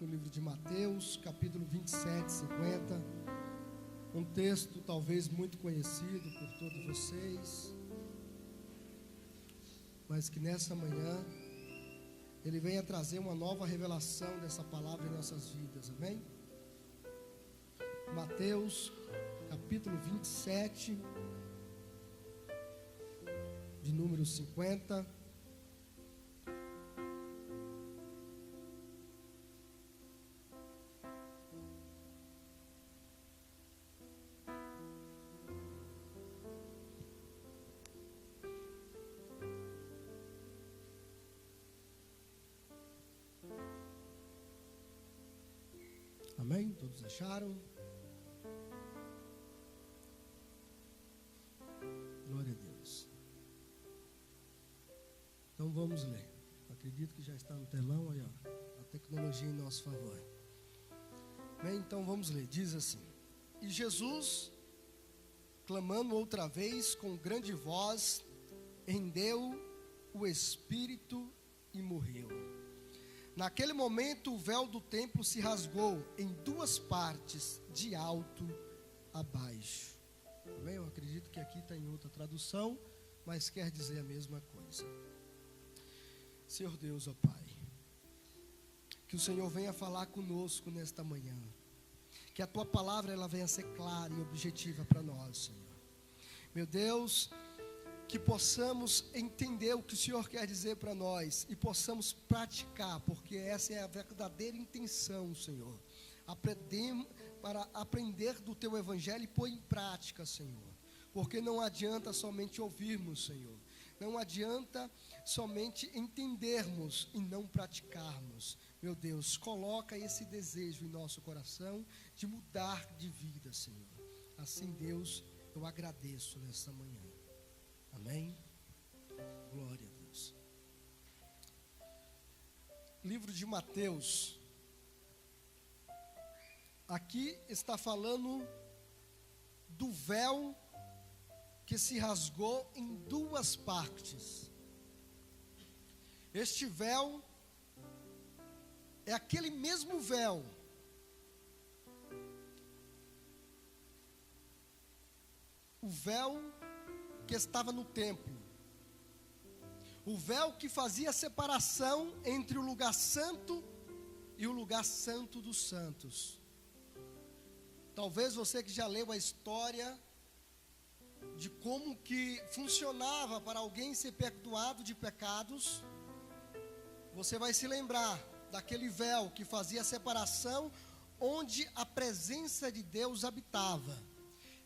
no livro de Mateus, capítulo 27, 50. Um texto talvez muito conhecido por todos vocês, mas que nessa manhã ele venha trazer uma nova revelação dessa palavra em nossas vidas, amém? Mateus, capítulo 27, de número 50. Amém? Todos acharam? Glória a Deus. Então vamos ler. Acredito que já está no telão aí, ó. A tecnologia em nosso favor. Bem, então vamos ler. Diz assim: E Jesus, clamando outra vez com grande voz, rendeu o espírito e morreu. Naquele momento, o véu do templo se rasgou em duas partes, de alto a baixo. Bem, eu acredito que aqui está em outra tradução, mas quer dizer a mesma coisa. Senhor Deus, ó Pai, que o Senhor venha falar conosco nesta manhã, que a Tua palavra ela venha ser clara e objetiva para nós, Senhor. Meu Deus, que possamos entender o que o Senhor quer dizer para nós e possamos praticar, porque essa é a verdadeira intenção, Senhor. Para aprender do Teu Evangelho e pôr em prática, Senhor. Porque não adianta somente ouvirmos, Senhor. Não adianta somente entendermos e não praticarmos. Meu Deus, coloca esse desejo em nosso coração de mudar de vida, Senhor. Assim, Deus, eu agradeço nessa manhã. Amém? Glória a Deus. Livro de Mateus. Aqui está falando do véu que se rasgou em duas partes. Este véu é aquele mesmo véu o véu que estava no templo, o véu que fazia a separação entre o lugar santo e o lugar santo dos santos. Talvez você que já leu a história de como que funcionava para alguém ser perdoado de pecados, você vai se lembrar daquele véu que fazia a separação onde a presença de Deus habitava.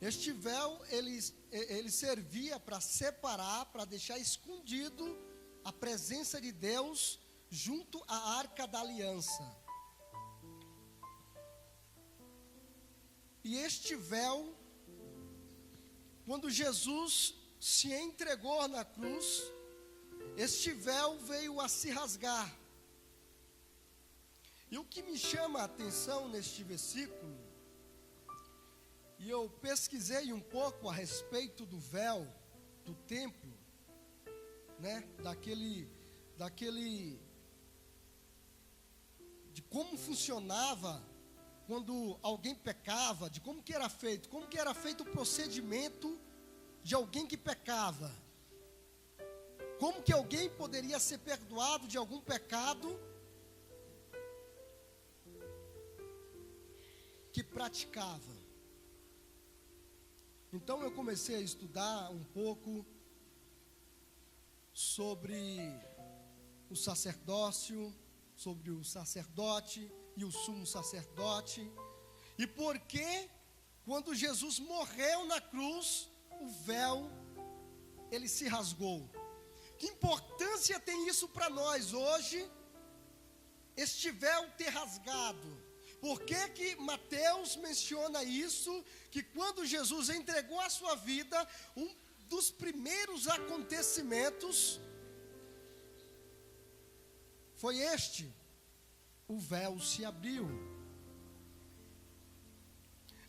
Este véu, ele servia para separar, para deixar escondido a presença de Deus junto à Arca da Aliança. E este véu, quando Jesus se entregou na cruz, este véu veio a se rasgar. E o que me chama a atenção neste versículo, e eu pesquisei um pouco a respeito do véu do templo, né, de como funcionava quando alguém pecava, de como que era feito o procedimento de alguém que pecava, como que alguém poderia ser perdoado de algum pecado que praticava. Então eu comecei a estudar um pouco sobre o sacerdócio, sobre o sacerdote e o sumo sacerdote, e por que quando Jesus morreu na cruz, o véu, ele se rasgou. Que importância tem isso para nós hoje, este véu ter rasgado? Por que Mateus menciona isso? Que quando Jesus entregou a sua vida, um dos primeiros acontecimentos foi este: o véu se abriu.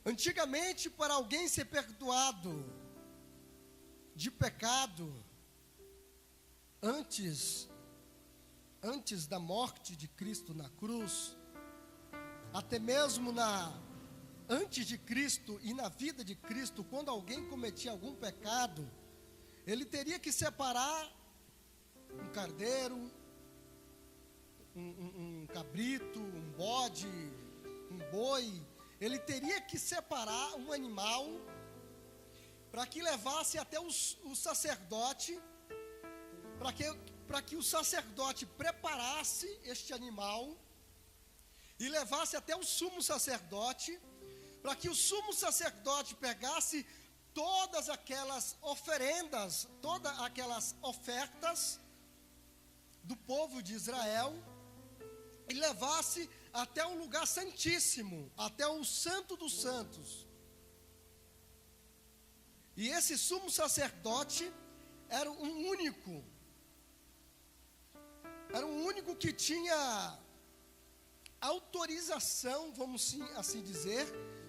Antigamente, para alguém ser perdoado de pecado, antes da morte de Cristo na cruz, até mesmo antes de Cristo e na vida de Cristo, quando alguém cometia algum pecado, ele teria que separar um carneiro, um cabrito, um bode, um boi. Ele teria que separar um animal para que levasse até o sacerdote, para que o sacerdote preparasse este animal e levasse até o sumo sacerdote, para que o sumo sacerdote pegasse todas aquelas oferendas, todas aquelas ofertas do povo de Israel e levasse até o lugar santíssimo, até o Santo dos Santos. E esse sumo sacerdote era um único que tinha autorização, vamos assim dizer,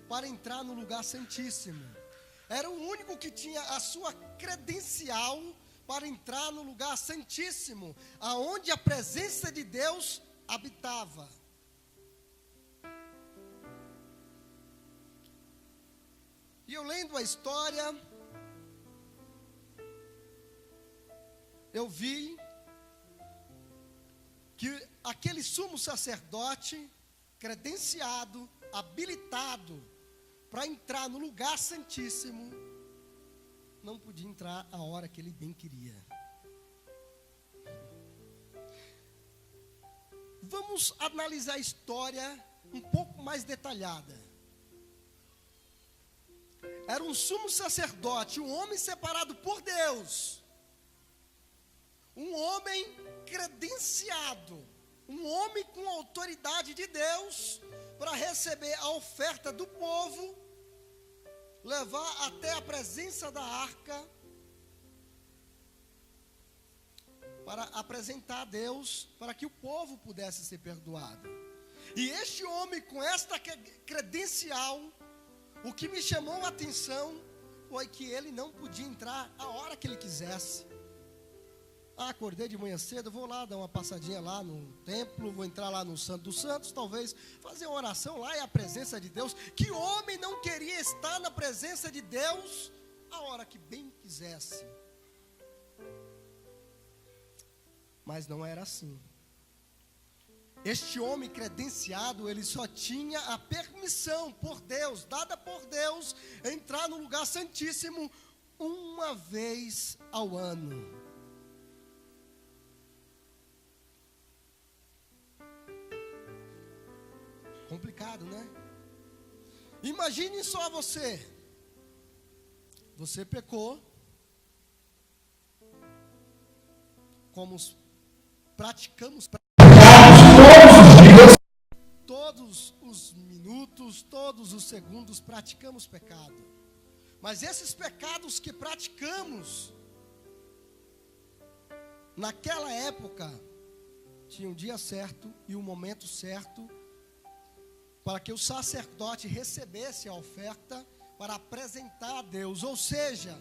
para entrar no lugar santíssimo. Era o único que tinha a sua credencial para entrar no lugar santíssimo, aonde a presença de Deus habitava. E eu lendo a história, eu vi que aquele sumo sacerdote, credenciado, habilitado para entrar no lugar santíssimo, não podia entrar a hora que ele bem queria. Vamos analisar a história um pouco mais detalhada. Era um sumo sacerdote, um homem separado por Deus, um homem credenciado, um homem com autoridade de Deus para receber a oferta do povo, levar até a presença da arca, para apresentar a Deus, para que o povo pudesse ser perdoado. E este homem com esta credencial, o que me chamou a atenção foi que ele não podia entrar a hora que ele quisesse. Acordei de manhã cedo, vou lá dar uma passadinha lá no templo, vou entrar lá no Santo dos Santos, talvez fazer uma oração lá e a presença de Deus. Que homem não queria estar na presença de Deus a hora que bem quisesse? Mas não era assim. Este homem credenciado, ele só tinha a permissão por Deus, dada por Deus, entrar no lugar santíssimo uma vez ao ano. Complicado, né? Imagine só você. Você pecou, como praticamos todos os minutos, todos os segundos praticamos pecado. Mas esses pecados que praticamos, naquela época, tinha um dia certo e um momento certo para que o sacerdote recebesse a oferta para apresentar a Deus. Ou seja,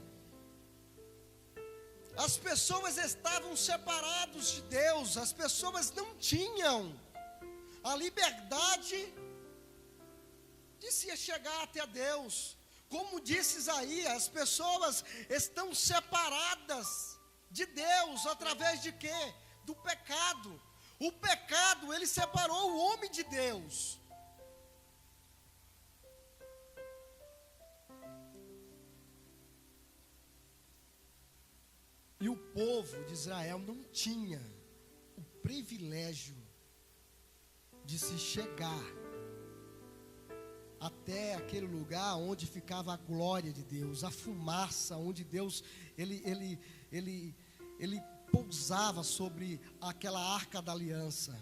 as pessoas estavam separadas de Deus, as pessoas não tinham a liberdade de se chegar até Deus. Como disse Isaías, as pessoas estão separadas de Deus através de quê? Do pecado. O pecado, ele separou o homem de Deus. E o povo de Israel não tinha o privilégio de se chegar até aquele lugar onde ficava a glória de Deus, a fumaça, onde Deus, ele pousava sobre aquela arca da aliança.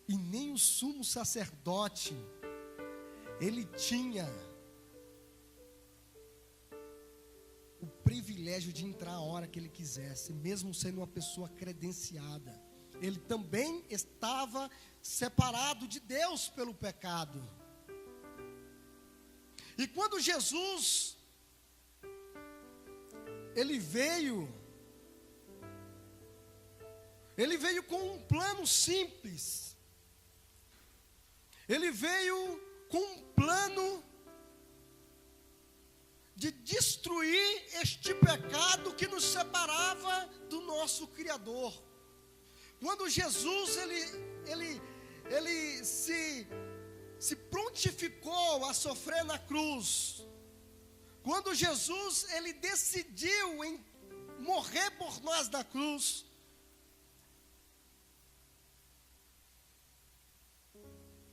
E nem o sumo sacerdote, ele tinha o privilégio de entrar a hora que ele quisesse, mesmo sendo uma pessoa credenciada. Ele também estava separado de Deus pelo pecado. E quando Jesus, ele veio Ele veio com um plano simples. Ele veio com um plano de destruir este pecado que nos separava do nosso Criador. Quando Jesus ele se prontificou a sofrer na cruz, quando Jesus ele decidiu em morrer por nós na cruz,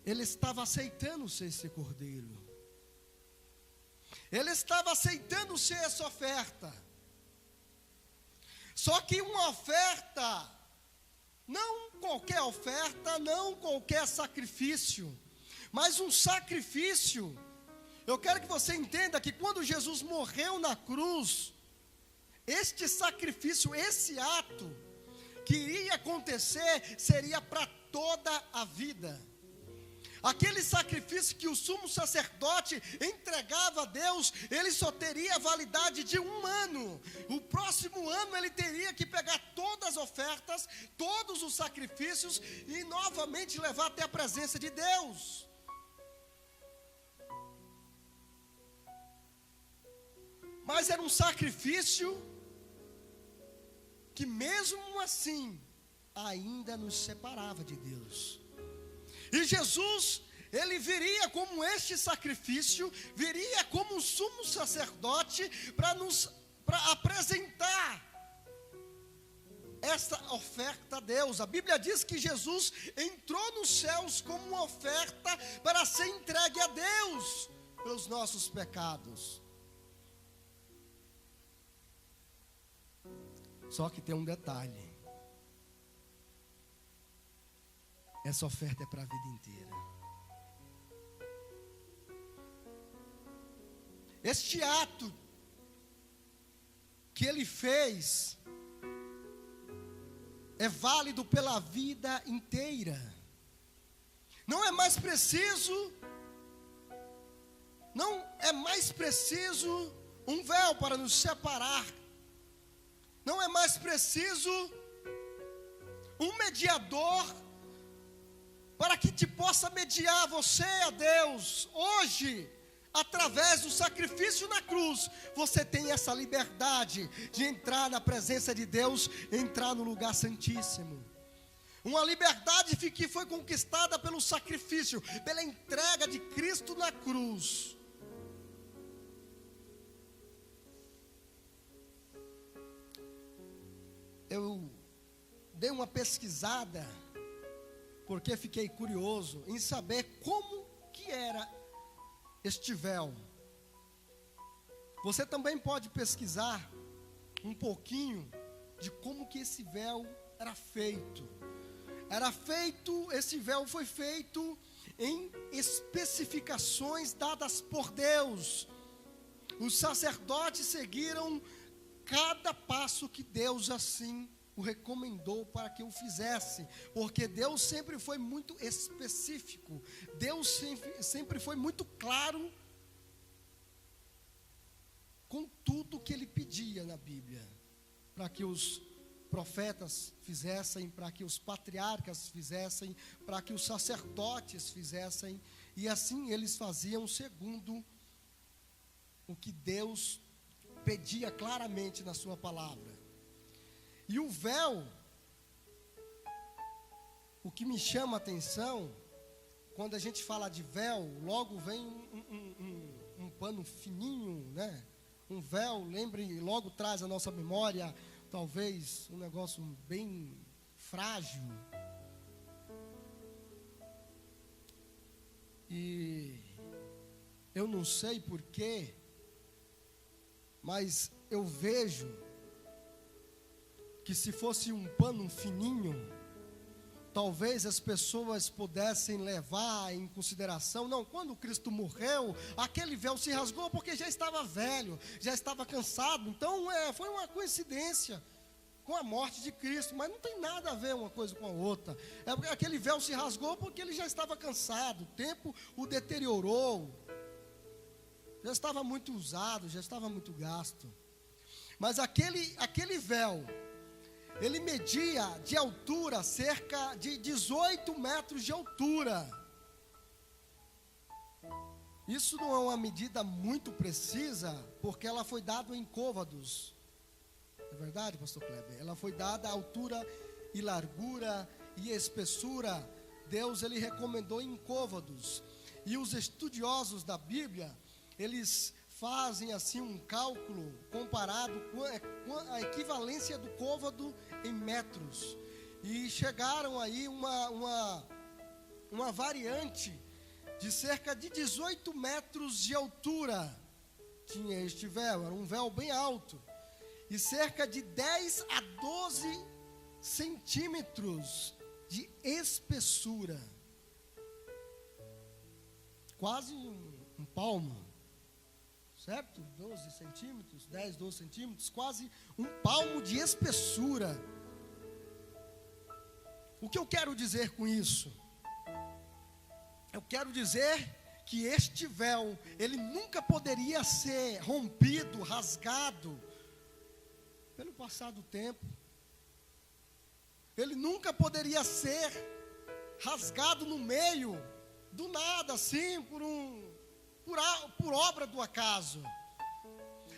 ele estava aceitando ser esse cordeiro. Ele estava aceitando ser essa oferta. Só que uma oferta, não qualquer oferta, não qualquer sacrifício, mas um sacrifício. Eu quero que você entenda que quando Jesus morreu na cruz, este sacrifício, esse ato que iria acontecer, seria para toda a vida. Aquele sacrifício que o sumo sacerdote entregava a Deus, ele só teria validade de 1 ano. O próximo ano ele teria que pegar todas as ofertas, todos os sacrifícios e novamente levar até a presença de Deus. Mas era um sacrifício que mesmo assim ainda nos separava de Deus. E Jesus, ele viria como este sacrifício, viria como um sumo sacerdote para apresentar essa oferta a Deus. A Bíblia diz que Jesus entrou nos céus como uma oferta para ser entregue a Deus pelos nossos pecados. Só que tem um detalhe. Essa oferta é para a vida inteira. Este ato que ele fez é válido pela vida inteira. Não é mais preciso um véu para nos separar. Não é mais preciso um mediador para que te possa mediar você a Deus. Hoje, através do sacrifício na cruz, você tem essa liberdade de entrar na presença de Deus, entrar no lugar santíssimo. Uma liberdade que foi conquistada pelo sacrifício, pela entrega de Cristo na cruz. Eu dei uma pesquisada, porque fiquei curioso em saber como que era este véu. Você também pode pesquisar um pouquinho de como que esse véu era feito. Esse véu foi feito em especificações dadas por Deus. Os sacerdotes seguiram cada passo que Deus assim o recomendou para que o fizesse, porque Deus sempre foi muito específico, Deus sempre foi muito claro com tudo que ele pedia na Bíblia, para que os profetas fizessem, para que os patriarcas fizessem, para que os sacerdotes fizessem, e assim eles faziam segundo o que Deus pedia claramente na sua palavra. E o véu, o que me chama a atenção, quando a gente fala de véu, logo vem um pano fininho, né? Um véu, lembre, logo traz à nossa memória, talvez, um negócio bem frágil. E eu não sei porquê, mas eu vejo que se fosse um pano fininho, talvez as pessoas pudessem levar em consideração, não, quando Cristo morreu, aquele véu se rasgou porque já estava velho, já estava cansado, então foi uma coincidência com a morte de Cristo, mas não tem nada a ver uma coisa com a outra. Aquele véu se rasgou porque ele já estava cansado, o tempo o deteriorou, já estava muito usado, já estava muito gasto. Mas aquele véu, ele media de altura cerca de 18 metros de altura. Isso não é uma medida muito precisa, porque ela foi dada em côvados. É verdade, pastor Kleber? Ela foi dada a altura e largura e espessura. Deus, ele recomendou em côvados. E os estudiosos da Bíblia, eles fazem assim um cálculo comparado com a equivalência do côvado em metros. E chegaram aí uma variante de cerca de 18 metros de altura. Tinha este véu, era um véu bem alto. E cerca de 10 a 12 centímetros de espessura. Quase um palmo. Certo? 12 centímetros, 10, 12 centímetros, quase um palmo de espessura. O que eu quero dizer com isso? Eu quero dizer que este véu, ele nunca poderia ser rompido, rasgado, pelo passar do tempo. Ele nunca poderia ser rasgado no meio, do nada, assim, por obra do acaso.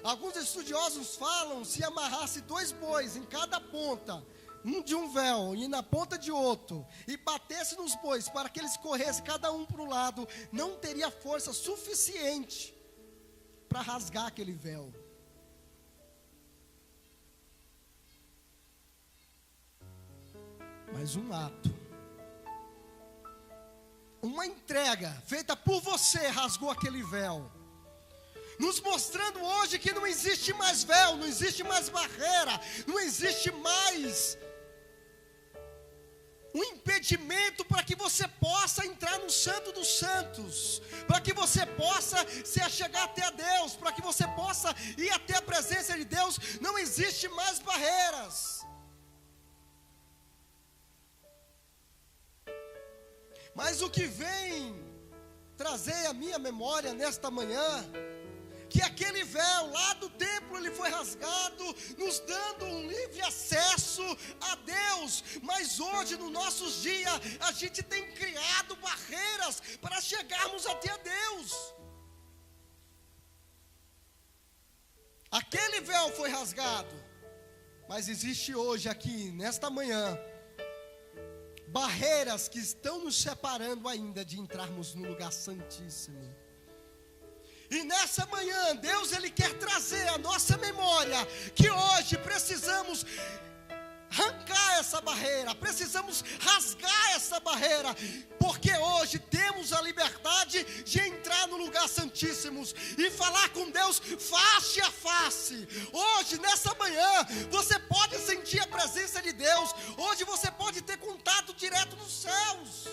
Alguns estudiosos falam, se amarrasse 2 bois em cada ponta, um de um véu e na ponta de outro, e batesse nos bois para que eles corressem cada um para o lado, não teria força suficiente para rasgar aquele véu. Mas um ato, uma entrega feita por você rasgou aquele véu, nos mostrando hoje que não existe mais véu, não existe mais barreira, não existe mais um impedimento para que você possa entrar no Santo dos Santos, para que você possa se achegar até a Deus, para que você possa ir até a presença de Deus. Não existe mais barreiras. Mas o que vem trazer à minha memória nesta manhã, que aquele véu lá do templo, ele foi rasgado, nos dando um livre acesso a Deus. Mas hoje, nos nossos dias, a gente tem criado barreiras para chegarmos até a Deus. Aquele véu foi rasgado, mas existe hoje aqui, nesta manhã, barreiras que estão nos separando ainda de entrarmos no lugar santíssimo. E nessa manhã, Deus, ele quer trazer à nossa memória que hoje precisamos arrancar essa barreira, precisamos rasgar essa barreira, porque hoje temos a liberdade de entrar no lugar santíssimo e falar com Deus face a face. Hoje, nessa manhã, você pode sentir a presença de Deus, hoje você pode ter contato direto dos céus.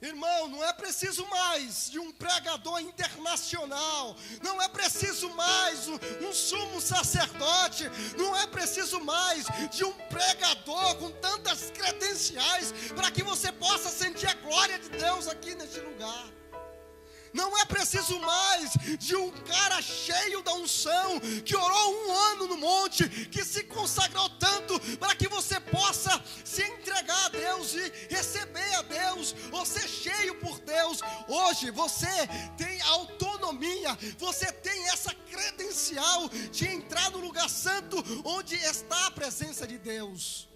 Irmão, não é preciso mais de um pregador internacional, não é preciso mais um sumo sacerdote, não é preciso mais de um pregador com tantas credenciais para que você possa sentir a glória de Deus aqui neste lugar. Não é preciso mais de um cara cheio da unção, que orou 1 ano no monte, que se consagrou tanto para que você possa se entregar a Deus e receber a Deus, ou ser cheio por Deus. Hoje você tem autonomia, você tem essa credencial de entrar no lugar santo, onde está a presença de Deus.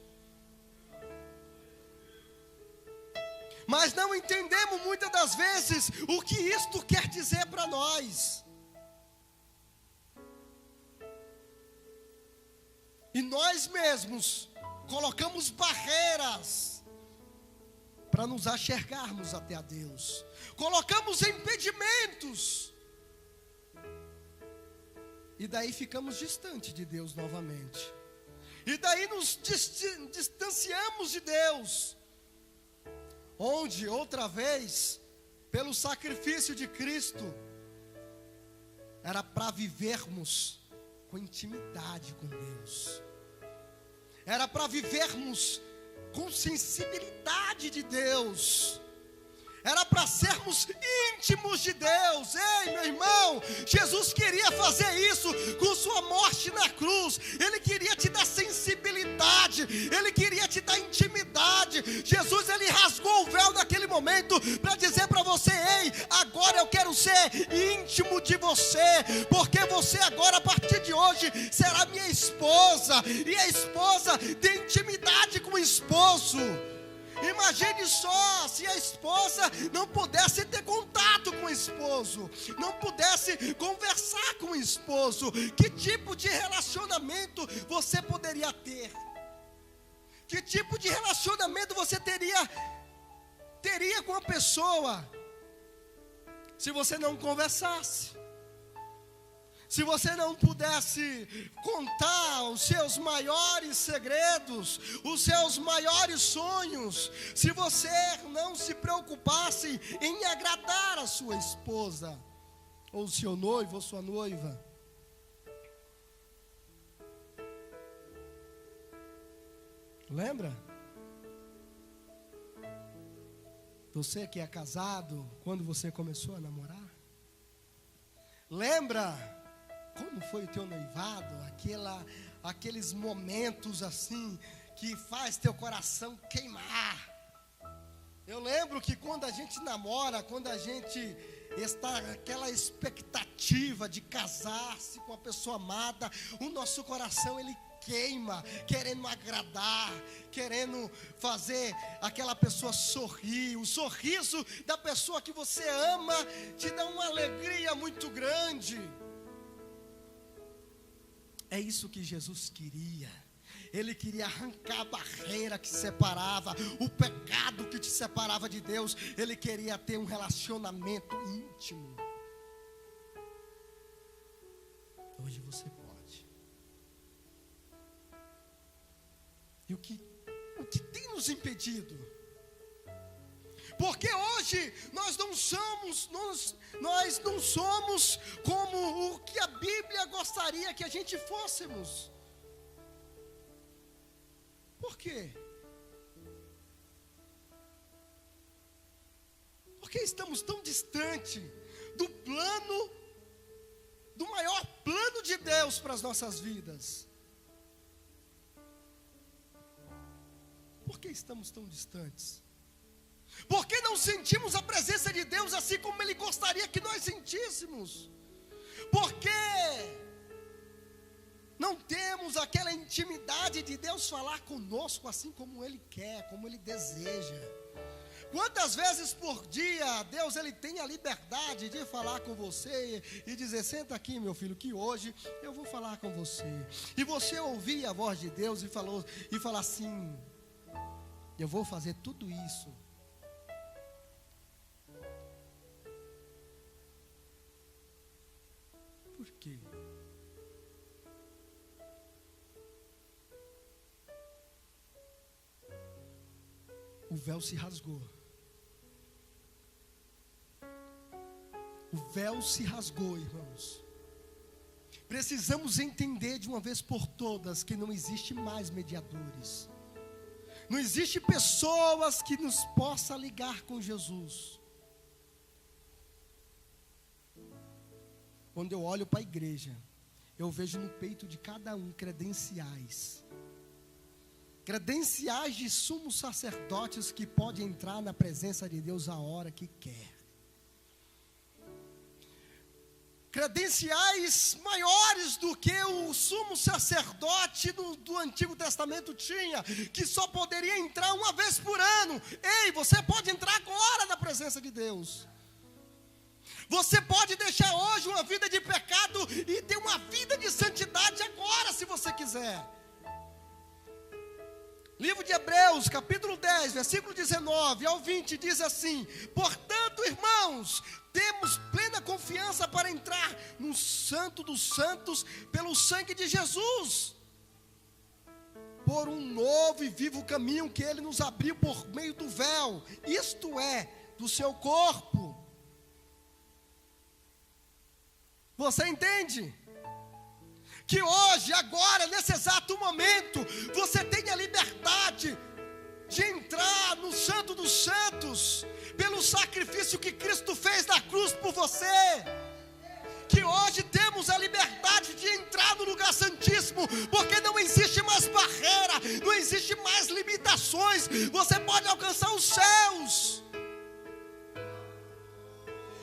Mas não entendemos muitas das vezes o que isto quer dizer para nós. E nós mesmos colocamos barreiras para nos achegarmos até a Deus. Colocamos impedimentos. E daí ficamos distantes de Deus novamente. E daí nos distanciamos de Deus. Onde, outra vez, pelo sacrifício de Cristo, era para vivermos com intimidade com Deus. Era para vivermos com sensibilidade de Deus. Era para sermos íntimos de Deus. Ei, meu irmão, Jesus queria fazer isso com sua morte na cruz. Ele queria te dar sensibilidade, Ele queria te dar intimidade. Jesus, Ele rasgou o véu naquele momento para dizer para você: ei, agora eu quero ser íntimo de você, porque você agora, a partir de hoje, será minha esposa. E a esposa tem intimidade com o esposo. Imagine só, se a esposa não pudesse ter contato com o esposo, não pudesse conversar com o esposo, que tipo de relacionamento você poderia ter? Que tipo de relacionamento você teria com a pessoa, se você não conversasse? Se você não pudesse contar os seus maiores segredos, os seus maiores sonhos, se você não se preocupasse em agradar a sua esposa, ou o seu noivo, ou sua noiva. Lembra? Você que é casado, quando você começou a namorar? Lembra como foi o teu noivado? Aqueles momentos assim que faz teu coração queimar. Eu lembro que quando a gente namora, quando a gente está naquela expectativa de casar-se com a pessoa amada, o nosso coração ele queima, querendo agradar, querendo fazer aquela pessoa sorrir. O sorriso da pessoa que você ama te dá uma alegria muito grande. É isso que Jesus queria. Ele queria arrancar a barreira que separava, o pecado que te separava de Deus. Ele queria ter um relacionamento íntimo. Hoje você pode. E o que tem nos impedido? Porque hoje nós não somos como o que a Bíblia gostaria que a gente fôssemos. Por quê? Porque estamos tão distante do maior plano de Deus para as nossas vidas. Por que estamos tão distantes? Por que não sentimos a presença de Deus assim como Ele gostaria que nós sentíssemos? Por que não temos aquela intimidade de Deus falar conosco assim como Ele quer, como Ele deseja? Quantas vezes por dia Deus ele tem a liberdade de falar com você e dizer: senta aqui, meu filho, que hoje eu vou falar com você. E você ouvir a voz de Deus e falar assim: eu vou fazer tudo isso. Por quê? O véu se rasgou. O véu se rasgou, irmãos. Precisamos entender de uma vez por todas que não existe mais mediadores. Não existe pessoas que nos possam ligar com Jesus. Quando eu olho para a igreja, eu vejo no peito de cada um credenciais. Credenciais de sumos sacerdotes que podem entrar na presença de Deus a hora que quer. Credenciais maiores do que o sumo sacerdote do Antigo Testamento tinha, que só poderia entrar uma vez por ano. Ei, você pode entrar agora na presença de Deus. Você pode deixar hoje uma vida de pecado e ter uma vida de santidade agora, se você quiser. Livro de Hebreus, capítulo 10, versículo 19 ao 20, diz assim: portanto, irmãos, temos plena confiança para entrar no Santo dos Santos pelo sangue de Jesus, por um novo e vivo caminho que Ele nos abriu por meio do véu, isto é, do seu corpo. Você entende? Que hoje, agora, nesse exato momento, você tem a liberdade de entrar no Santo dos Santos, pelo sacrifício sacrifício que Cristo fez na cruz por você, que hoje temos a liberdade de entrar no lugar santíssimo, porque não existe mais barreira, não existe mais limitações, você pode alcançar os céus.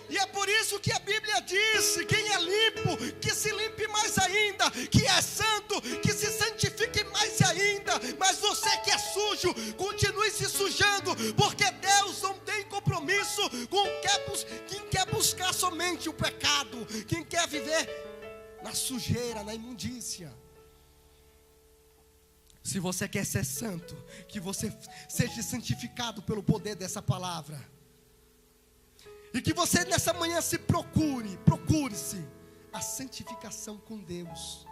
E é por isso que a Bíblia diz: quem é limpo, que se limpe mais ainda, que é santo, que se santifique mais ainda. Mas você que é sujo, continue se sujando, porque Deus não tem compromisso com quem quer buscar somente o pecado, quem quer viver na sujeira, na imundícia. Se você quer ser santo, que você seja santificado pelo poder dessa palavra. E que você nessa manhã se procure-se a santificação com Deus.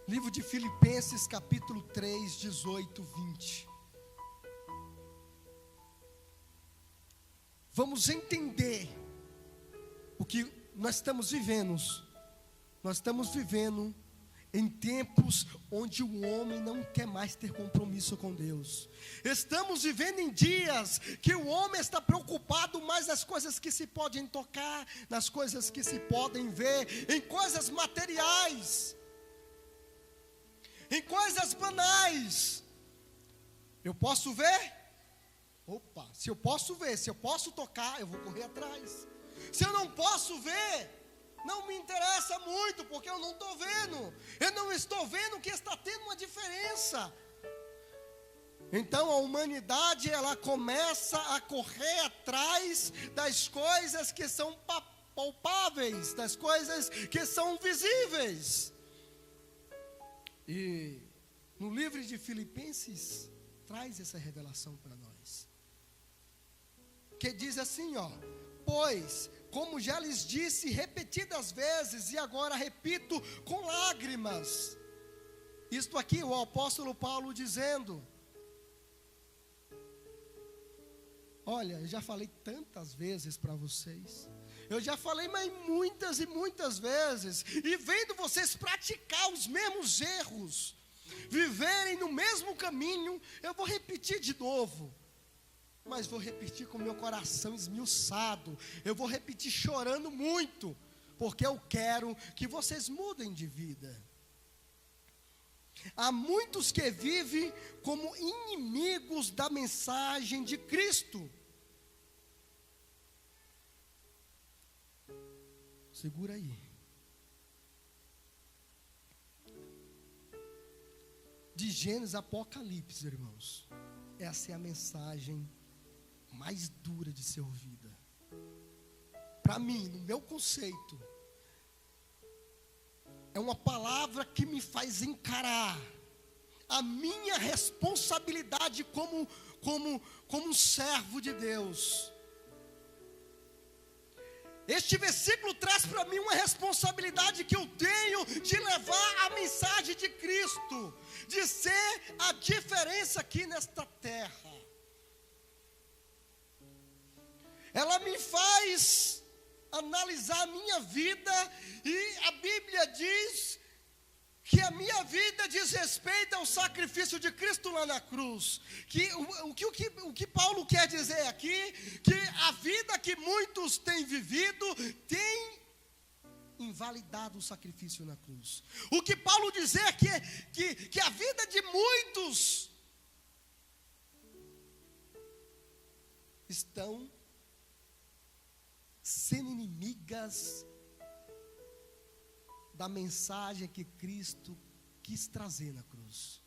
Livro de Filipenses, capítulo 3, 18, 20. Vamos entender o que nós estamos vivendo. Nós estamos vivendo em tempos onde o homem não quer mais ter compromisso com Deus. Estamos vivendo em dias que o homem está preocupado mais nas coisas que se podem tocar, nas coisas que se podem ver, em coisas materiais, em coisas banais. Eu posso ver? Opa, se eu posso ver, se eu posso tocar, eu vou correr atrás. Se eu não posso ver, não me interessa muito, porque eu não estou vendo. Eu não estou vendo que está tendo uma diferença. Então a humanidade, ela começa a correr atrás das coisas que são palpáveis, das coisas que são visíveis. E no livro de Filipenses traz essa revelação para nós. Que diz assim, pois, como já lhes disse repetidas vezes, e agora repito com lágrimas. Isto aqui o apóstolo Paulo dizendo: olha, eu já falei tantas vezes para vocês, eu já falei mas muitas e muitas vezes, e vendo vocês praticar os mesmos erros, viverem no mesmo caminho, eu vou repetir de novo. Mas vou repetir com meu coração esmiuçado, eu vou repetir chorando muito, porque eu quero que vocês mudem de vida. Há muitos que vivem como inimigos da mensagem de Cristo. Segura aí. De Gênesis a Apocalipse, irmãos, essa é a mensagem mais dura de ser ouvida. Para mim, no meu conceito, é uma palavra que me faz encarar a minha responsabilidade como um servo de Deus. Este versículo traz para mim uma responsabilidade que eu tenho de levar a mensagem de Cristo, de ser a diferença aqui nesta terra. Ela me faz analisar a minha vida, e a Bíblia diz que a minha vida diz respeito ao sacrifício de Cristo lá na cruz. O que Paulo quer dizer aqui, que a vida que muitos têm vivido tem invalidado o sacrifício na cruz. O que Paulo dizer que a vida de muitos estão sendo inimigas da mensagem que Cristo quis trazer na cruz.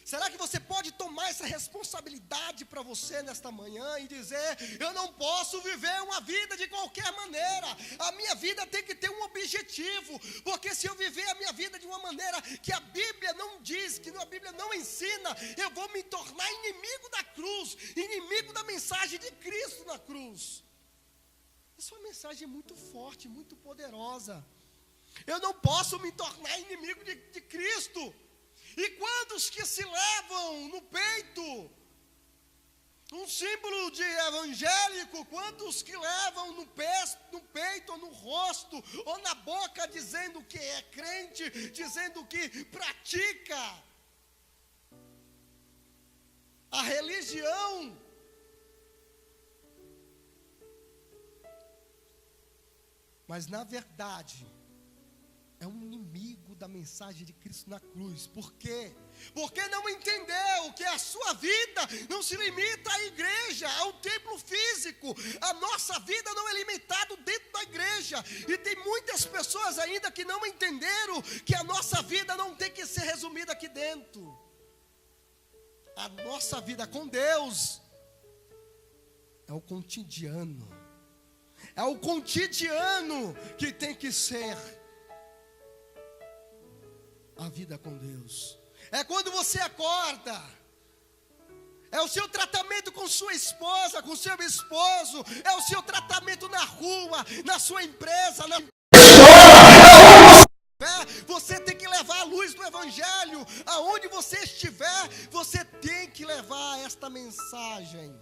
Será que você pode tomar essa responsabilidade para você nesta manhã e dizer: eu não posso viver uma vida de qualquer maneira, a minha vida tem que ter um objetivo, porque se eu viver a minha vida de uma maneira que a Bíblia não diz, que a Bíblia não ensina, eu vou me tornar inimigo da cruz, inimigo da mensagem de Cristo na cruz. Essa é uma mensagem muito forte, muito poderosa. Eu não posso me tornar inimigo de Cristo. E quantos que se levam no peito Um símbolo de evangélico, quantos que levam no peito, ou no rosto, ou na boca, dizendo que é crente, dizendo que pratica a religião. Mas na verdade, é um inimigo da mensagem de Cristo na cruz. Por quê? Porque não entendeu que a sua vida não se limita à igreja, ao templo físico. A nossa vida não é limitada dentro da igreja. E tem muitas pessoas ainda que não entenderam que a nossa vida não tem que ser resumida aqui dentro. A nossa vida com Deus é o cotidiano. É o cotidiano que tem que ser a vida com Deus. É quando você acorda. É o seu tratamento com sua esposa, com seu esposo. É o seu tratamento na rua, na sua empresa, na você tem que levar a luz do evangelho. Aonde você estiver, você tem que levar esta mensagem.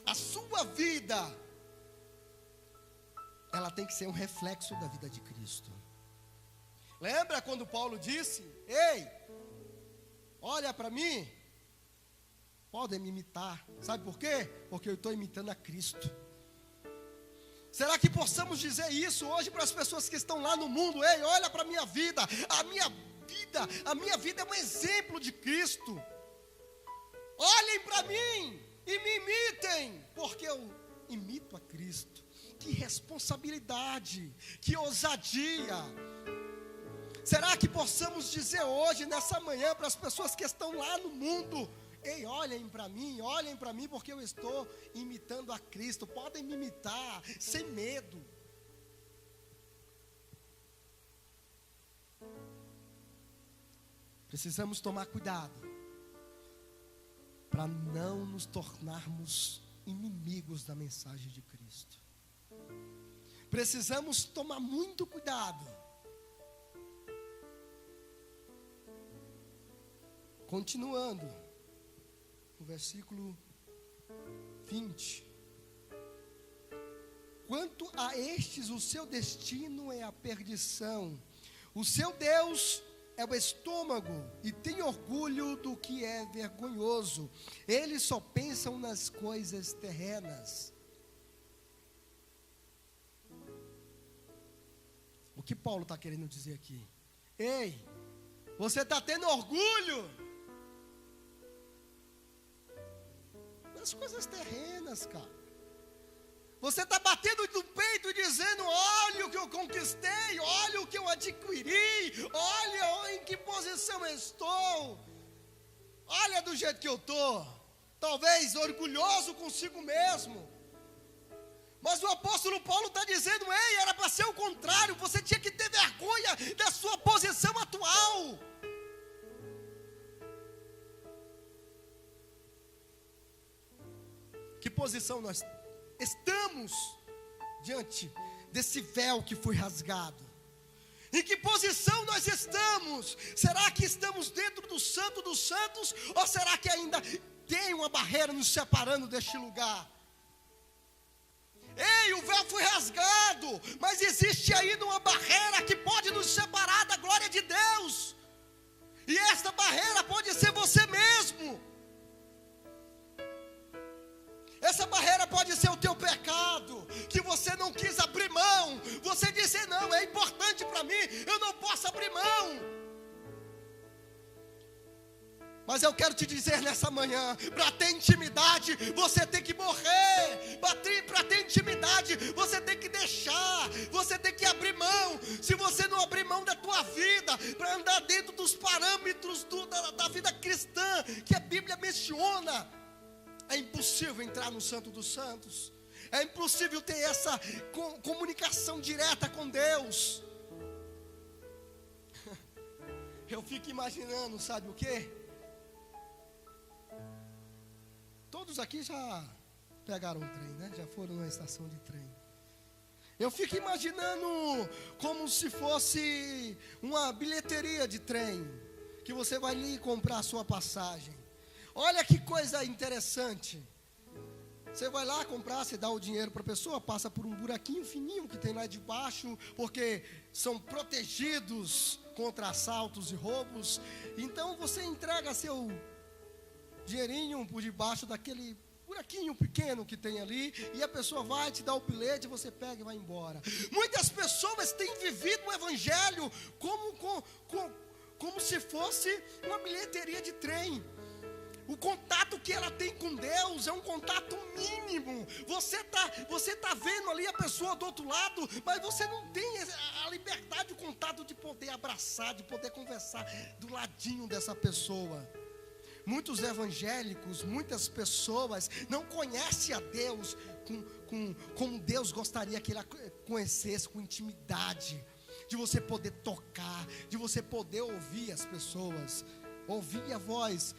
A sua vida, ela tem que ser um reflexo da vida de Cristo. Lembra quando Paulo disse: ei, olha para mim, podem me imitar. Sabe por quê? Porque eu estou imitando a Cristo. Será que possamos dizer isso hoje para as pessoas que estão lá no mundo? Ei, olha para a minha vida. A minha vida é um exemplo de Cristo. Olhem para mim e me imitem, porque eu imito a Cristo. Que responsabilidade, que ousadia. Será que possamos dizer hoje, nessa manhã, para as pessoas que estão lá no mundo: ei, olhem para mim, porque eu estou imitando a Cristo. Podem me imitar, sem medo. Precisamos tomar cuidado, para não nos tornarmos inimigos da mensagem de Cristo. Precisamos tomar muito cuidado. Continuando, no versículo 20. Quanto a estes, o seu destino é a perdição. O seu Deus é o estômago, e tem orgulho do que é vergonhoso. Eles só pensam nas coisas terrenas. O que Paulo está querendo dizer aqui? Ei, você está tendo orgulho das coisas terrenas, cara. Você está batendo no peito e dizendo: olha o que eu conquistei, olha o que eu adquiri, olha em que posição eu estou, olha do jeito que eu estou. Talvez orgulhoso consigo mesmo. Mas o apóstolo Paulo está dizendo: ei, era para ser o contrário. Você tinha que ter vergonha da sua posição atual. Que posição nós estamos diante desse véu que foi rasgado? Em que posição nós estamos? Será que estamos dentro do Santo dos Santos? Ou será que ainda tem uma barreira nos separando deste lugar? Ei, o véu foi rasgado, mas existe ainda uma barreira que pode nos separar da glória de Deus. E esta barreira pode ser você mesmo. Essa barreira pode ser o teu pecado, que você não quis abrir mão. Você disse: não, é importante para mim, eu não posso abrir mão. Mas eu quero te dizer nessa manhã: para ter intimidade, você tem que morrer. Para ter intimidade, você tem que deixar, você tem que abrir mão. Se você não abrir mão da tua vida, para andar dentro dos parâmetros da vida cristã, que a Bíblia menciona, é impossível entrar no Santo dos Santos. É impossível ter essa comunicação direta com Deus. Eu fico imaginando, sabe o quê? Todos aqui já pegaram um trem, né? Já foram numa estação de trem. Eu fico imaginando como se fosse uma bilheteria de trem, que você vai ali comprar a sua passagem. Olha que coisa interessante. Você vai lá comprar, você dá o dinheiro para a pessoa, passa por um buraquinho fininho que tem lá debaixo, porque são protegidos contra assaltos e roubos. Então você entrega seu dinheirinho por debaixo daquele buraquinho pequeno que tem ali, e a pessoa vai te dar o bilhete, você pega e vai embora. Muitas pessoas têm vivido o evangelho como se fosse uma bilheteria de trem. O contato que ela tem com Deus é um contato mínimo. Você tá vendo ali a pessoa do outro lado, mas você não tem a liberdade, o contato de poder abraçar, de poder conversar do ladinho dessa pessoa. Muitos evangélicos, muitas pessoas não conhecem a Deus como Deus gostaria que ele conhecesse, com intimidade, de você poder tocar, de você poder ouvir as pessoas, ouvir a voz.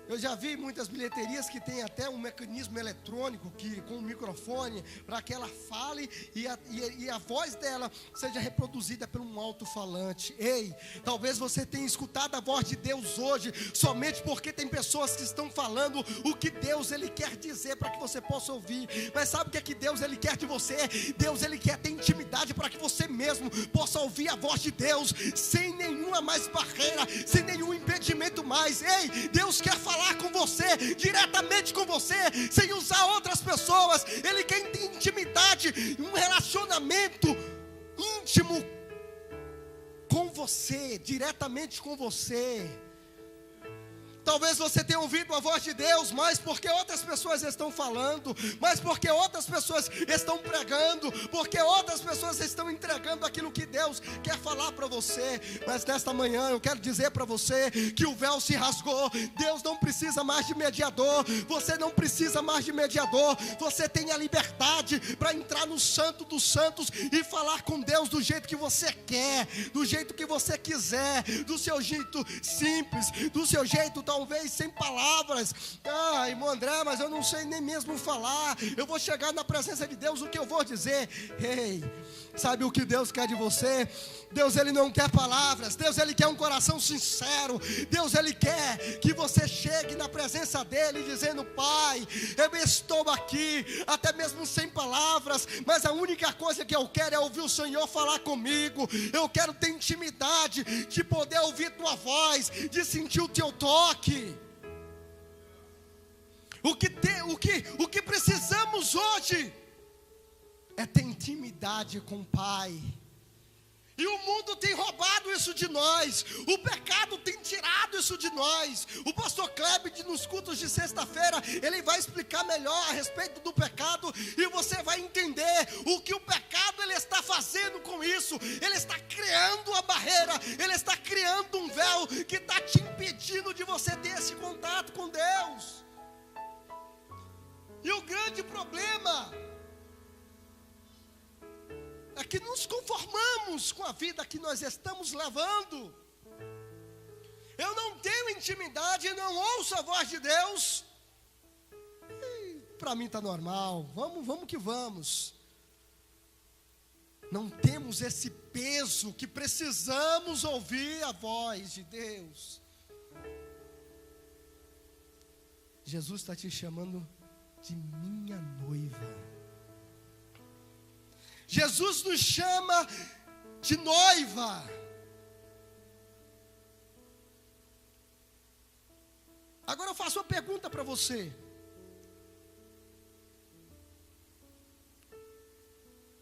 Eu já vi muitas bilheterias que tem até um mecanismo eletrônico com um microfone para que ela fale e a voz dela seja reproduzida por um alto-falante. Ei, talvez você tenha escutado a voz de Deus hoje somente porque tem pessoas que estão falando o que Deus ele quer dizer para que você possa ouvir. Mas sabe o que é que Deus ele quer de você? Deus ele quer ter intimidade para que você mesmo possa ouvir a voz de Deus sem nenhuma mais barreira, sem nenhum impedimento mais. Ei, Deus quer falar com você, diretamente com você, sem usar outras pessoas. Ele quer ter intimidade, um relacionamento íntimo com você, diretamente com você. Talvez você tenha ouvido a voz de Deus, mas porque outras pessoas estão falando, mas porque outras pessoas estão pregando, porque outras pessoas estão entregando aquilo que Deus quer falar para você. Mas nesta manhã eu quero dizer para você que o véu se rasgou. Deus não precisa mais de mediador, você não precisa mais de mediador. Você tem a liberdade para entrar no Santo dos Santos e falar com Deus do jeito que você quer, do jeito que você quiser, do seu jeito simples, do seu jeito talvez sem palavras. Irmão André, mas eu não sei nem mesmo falar. Eu vou chegar na presença de Deus, o que eu vou dizer? Ei, sabe o que Deus quer de você? Deus ele não quer palavras. Deus ele quer um coração sincero. Deus ele quer que você chegue na presença dele dizendo: Pai, eu estou aqui, até mesmo sem palavras, mas a única coisa que eu quero é ouvir o Senhor falar comigo. Eu quero ter intimidade, de poder ouvir tua voz, de sentir o teu toque. O que precisamos hoje é ter intimidade com o Pai. E o mundo tem roubado isso de nós, o pecado tem tirado isso de nós. O pastor Kleber, nos cultos de sexta-feira, ele vai explicar melhor a respeito do pecado, e você vai entender o que o pecado ele está fazendo com isso. Ele está criando uma barreira, ele está criando um véu que está te impedindo de você ter esse contato com Deus. E o grande problema é que nos conformamos com a vida que nós estamos levando. Eu não tenho intimidade, não ouço a voz de Deus. Para mim está normal, vamos que vamos. Não temos esse peso que precisamos ouvir a voz de Deus. Jesus está te chamando de minha noiva. Jesus nos chama de noiva. Agora eu faço uma pergunta para você.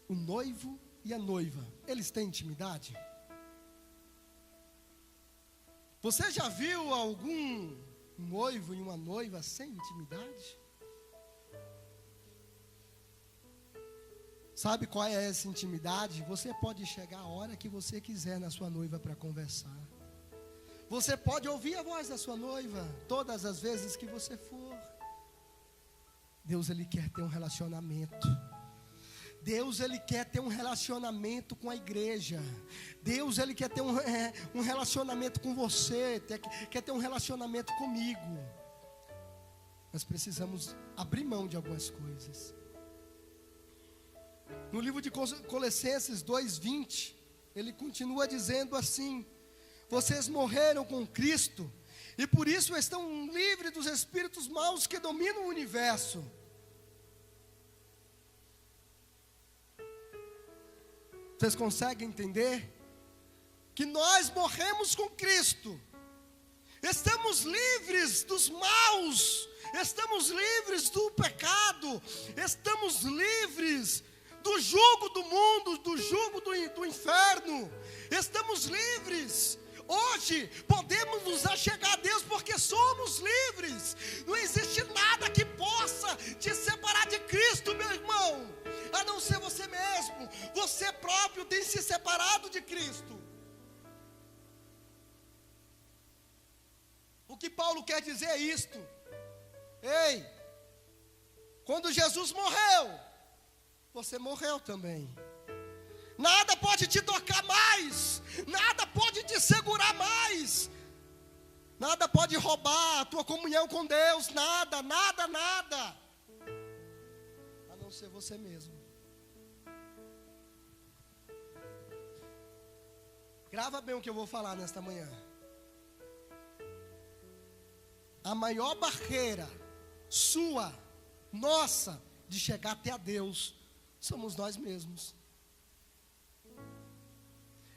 O noivo e a noiva, eles têm intimidade? Você já viu algum noivo e uma noiva sem intimidade? Sabe qual é essa intimidade? Você pode chegar a hora que você quiser na sua noiva para conversar. Você pode ouvir a voz da sua noiva todas as vezes que você for. Deus ele quer ter um relacionamento. Deus ele quer ter um relacionamento com a igreja. Deus ele quer ter um relacionamento com você, quer ter um relacionamento comigo. Nós precisamos abrir mão de algumas coisas. No livro de Colossenses 2:20, ele continua dizendo assim: vocês morreram com Cristo E por isso estão livres dos espíritos maus que dominam o universo. Vocês conseguem entender? Que nós morremos com Cristo. Estamos livres dos maus. Estamos livres do pecado. Estamos livres do jugo do mundo, do jugo do inferno. Estamos livres. Hoje podemos nos achegar a Deus porque somos livres. Não existe nada que possa te separar de Cristo, meu irmão, a não ser você mesmo. Você próprio tem se separado de Cristo. O que Paulo quer dizer é isto. Ei, quando Jesus morreu, você morreu também. Nada pode te tocar mais, nada pode te segurar mais, nada pode roubar a tua comunhão com Deus, nada, nada, nada, a não ser você mesmo. Grava bem o que eu vou falar nesta manhã. A maior barreira sua, nossa, de chegar até a Deus, somos nós mesmos.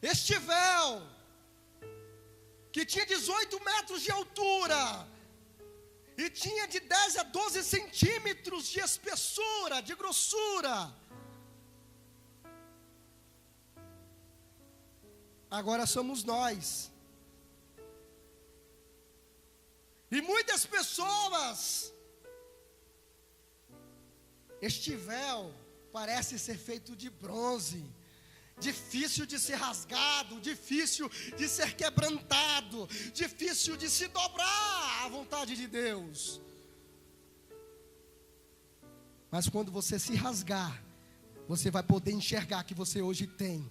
Este véu, que tinha 18 metros de altura, e tinha de 10 a 12 centímetros de espessura, de grossura, agora somos nós. E muitas pessoas, este véu parece ser feito de bronze, difícil de ser rasgado, difícil de ser quebrantado, difícil de se dobrar à vontade de Deus. Mas quando você se rasgar, você vai poder enxergar que você hoje tem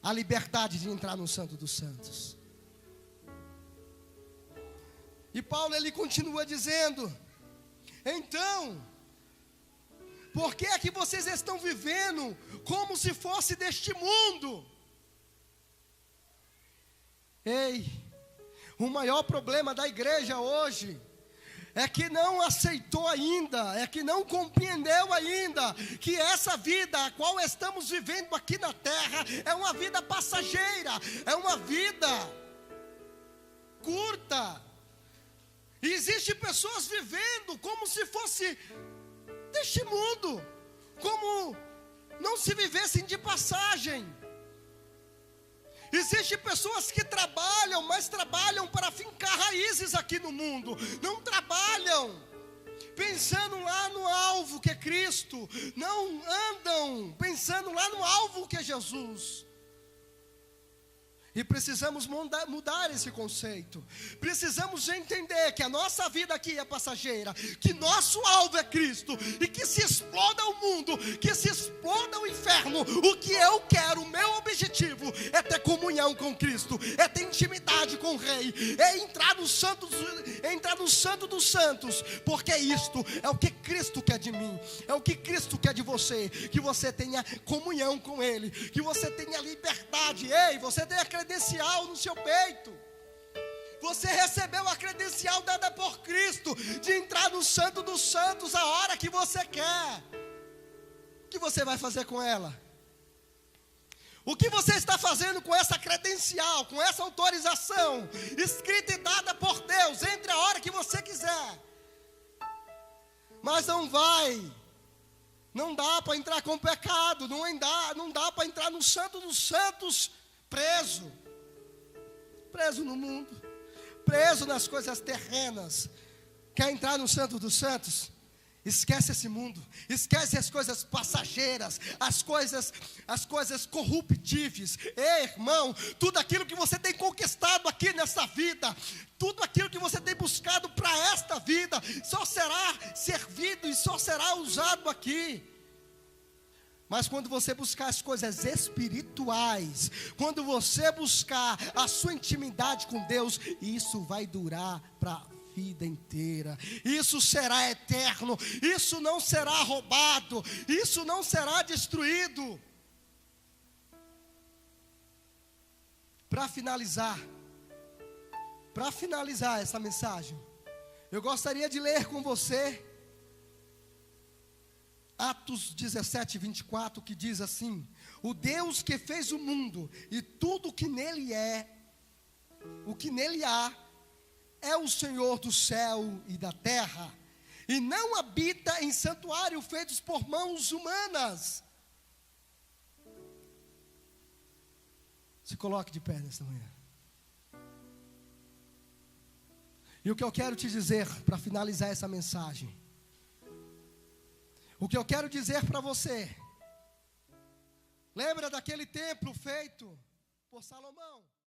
a liberdade de entrar no Santo dos Santos. E Paulo, ele continua dizendo: então, por que é que vocês estão vivendo como se fosse deste mundo? Ei, o maior problema da igreja hoje é que não aceitou ainda, é que não compreendeu ainda que essa vida a qual estamos vivendo aqui na terra é uma vida passageira, é uma vida curta. E existem pessoas vivendo como se fosse deste mundo, como não se vivessem de passagem. Existem pessoas que trabalham, mas trabalham para fincar raízes aqui no mundo. Não trabalham pensando lá no alvo que é Cristo. Não andam pensando lá no alvo que é Jesus. E precisamos mudar esse conceito. Precisamos entender que a nossa vida aqui é passageira, que nosso alvo é Cristo, e que se exploda o mundo, que se exploda o inferno, o que eu quero, o meu objetivo é ter comunhão com Cristo, é ter intimidade com o Rei, é entrar no Santo dos Santos, porque isto é o que Cristo quer de mim, é o que Cristo quer de você, que você tenha comunhão com Ele, que você tenha liberdade. Ei, você tem a credencial no seu peito. Você recebeu a credencial dada por Cristo de entrar no Santo dos Santos a hora que você quer. O que você vai fazer com ela? O que você está fazendo com essa credencial, com essa autorização escrita e dada por Deus? Entre a hora que você quiser. Mas não dá para entrar com pecado, não dá para entrar no Santo dos Santos preso no mundo, preso nas coisas terrenas. Quer entrar no Santo dos Santos? Esquece esse mundo, esquece as coisas passageiras, as coisas corruptíveis. Ei, irmão, tudo aquilo que você tem conquistado aqui nessa vida, tudo aquilo que você tem buscado para esta vida, só será servido e só será usado aqui. Mas quando você buscar as coisas espirituais, quando você buscar a sua intimidade com Deus, isso vai durar para a vida inteira. Isso será eterno, isso não será roubado, isso não será destruído. Para finalizar, para finalizar essa mensagem, eu gostaria de ler com você Atos 17, 24, que diz assim: o Deus que fez o mundo e tudo o que nele há, é o Senhor do céu e da terra, e não habita em santuário feitos por mãos humanas. Se coloque de pé nesta manhã. E o que eu quero te dizer, para finalizar essa mensagem, o que eu quero dizer para você, lembra daquele templo feito por Salomão?